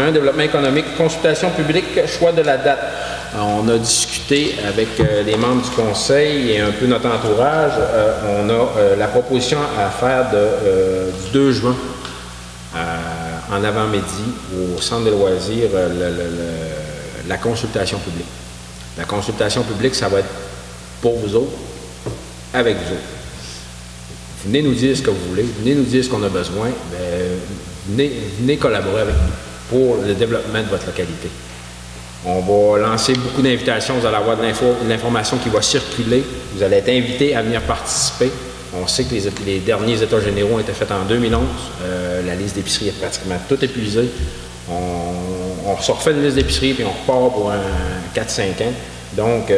16.1, développement économique, consultation publique, choix de la date. On a discuté avec les membres du conseil et un peu notre entourage. On a la proposition à faire du 2 juin en avant-midi au centre de loisirs, la consultation publique. La consultation publique, ça va être pour vous autres, avec vous autres. Venez nous dire ce que vous voulez, venez nous dire ce qu'on a besoin, venez collaborer avec nous pour le développement de votre localité. On va lancer beaucoup d'invitations, vous allez avoir de l'information qui va circuler, vous allez être invités à venir participer. On sait que les derniers états généraux ont été faits en 2011, la liste d'épicerie est pratiquement toute épuisée. On se refait une liste d'épicerie puis on repart pour un 4-5 ans. Donc,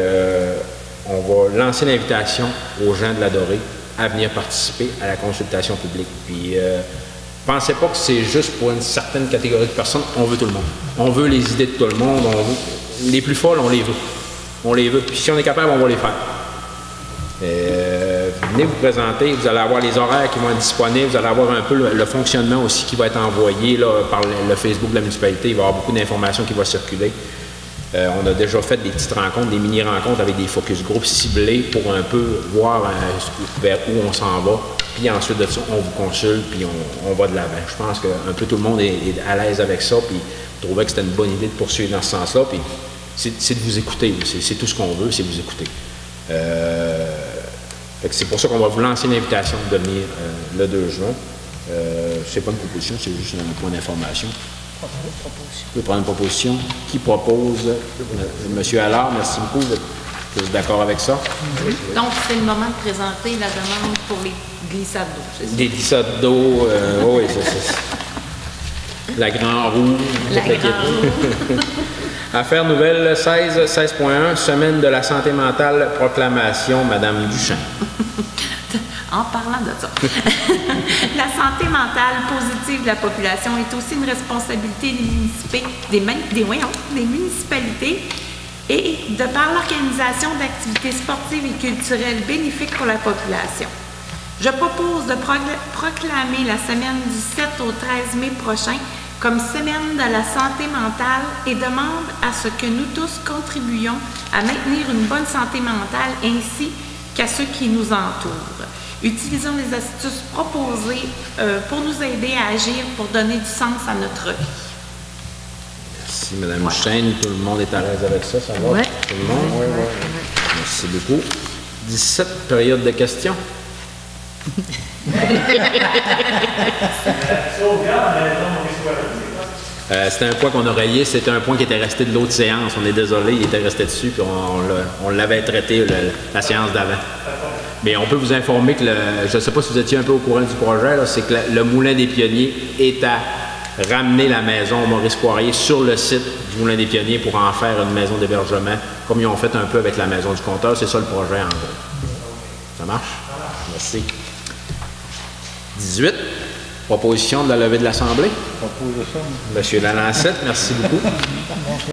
on va lancer l'invitation aux gens de la Dorée à venir participer à la consultation publique. Puis, pensez pas que c'est juste pour une certaine catégorie de personnes. On veut tout le monde. On veut les idées de tout le monde. Les plus folles, on les veut. On les veut. Puis si on est capable, on va les faire. Venez vous présenter. Vous allez avoir les horaires qui vont être disponibles. Vous allez avoir un peu le fonctionnement aussi qui va être envoyé là, par le Facebook de la municipalité. Il va y avoir beaucoup d'informations qui vont circuler. On a déjà fait des petites rencontres, des mini-rencontres avec des focus groups ciblés pour un peu voir vers où on s'en va. Puis ensuite de ça, on vous consulte, puis on va de l'avant. Je pense qu'un peu tout le monde est à l'aise avec ça, puis trouvait que c'était une bonne idée de poursuivre dans ce sens-là. Puis c'est de vous écouter, c'est tout ce qu'on veut, c'est vous écouter. C'est pour ça qu'on va vous lancer une invitation de venir le 2 juin. C'est pas une proposition, c'est juste un point d'information. Vous pouvez prendre une proposition. Qui propose? Monsieur Allard, merci beaucoup. Vous êtes d'accord avec ça? Oui. Donc, c'est le moment de présenter la demande pour les glissades d'eau, c'est ça? Des glissades d'eau, oui, c'est la Grand Roue. La Grand Roue. Affaire nouvelle 16.1, semaine de la santé mentale, proclamation, Madame Duchamp. En parlant de ça, la santé mentale positive de la population est aussi une responsabilité des municipalités et de par l'organisation d'activités sportives et culturelles bénéfiques pour la population. Je propose de proclamer la semaine du 7 au 13 mai prochain comme semaine de la santé mentale et demande à ce que nous tous contribuions à maintenir une bonne santé mentale ainsi qu'à ceux qui nous entourent. Utilisons les astuces proposées pour nous aider à agir pour donner du sens à notre vie. Merci, Mme Chêne. Tout le monde est à l'aise avec ça, ça va? Oui. Tout le monde? Oui, oui. Merci beaucoup. 17 périodes de questions. C'était un point qu'on a rayé, c'était un point qui était resté de l'autre séance. On est désolé, il était resté dessus, puis on l'avait traité la séance d'avant. Mais on peut vous informer que, je ne sais pas si vous étiez un peu au courant du projet, c'est que le Moulin des Pionniers est à ramener la maison Maurice Poirier sur le site du Moulin des Pionniers pour en faire une maison d'hébergement, comme ils ont fait un peu avec la maison du compteur. C'est ça le projet en gros. Ça marche? Merci. 18. Proposition de la levée de l'Assemblée. Monsieur Lalancette, merci beaucoup.